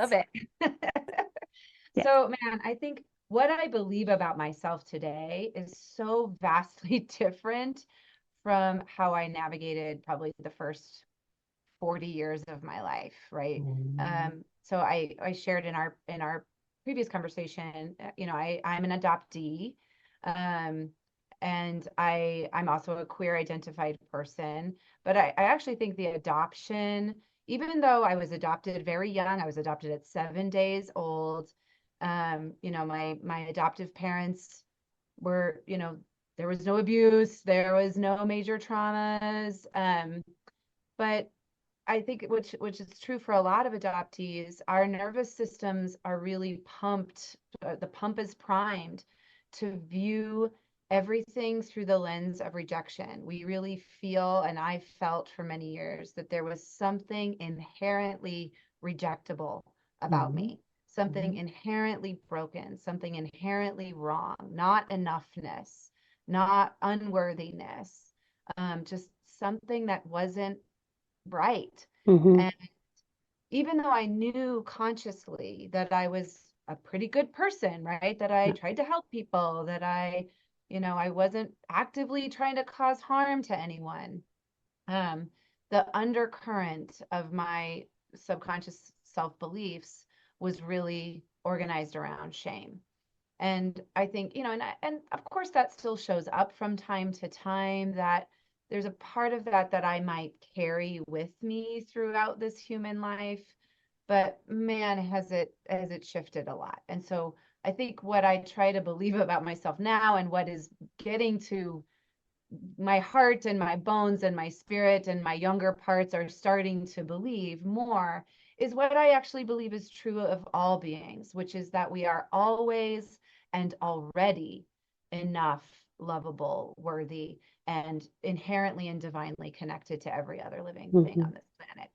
love it. Yeah. So, man, I think what I believe about myself today is so vastly different from how I navigated probably the first 40 years of my life, right? Mm-hmm. So I shared in our previous conversation, I'm an adoptee, um, and I'm also a queer identified person, but I actually think the adoption, even though I was adopted very young, I was adopted at 7 days old. My adoptive parents were, there was no abuse, there was no major traumas, but I think which is true for a lot of adoptees, our nervous systems are really pumped, the pump is primed to view everything through the lens of rejection. We really feel, and I felt for many years, that there was something inherently rejectable about Mm-hmm. me, something inherently broken, something inherently wrong, not enoughness, not unworthiness, just something that wasn't right. Mm-hmm. And even though I knew consciously that I was a pretty good person, right? That I Yeah. tried to help people, that I wasn't actively trying to cause harm to anyone. Um, the undercurrent of my subconscious self-beliefs was really organized around shame. And I think, and of course that still shows up from time to time, that there's a part of that I might carry with me throughout this human life. But man, has it shifted a lot. And so I think what I try to believe about myself now, and what is getting to my heart and my bones and my spirit, and my younger parts are starting to believe more, is what I actually believe is true of all beings, which is that we are always and already enough, lovable, worthy, and inherently and divinely connected to every other living thing Mm-hmm. on this planet.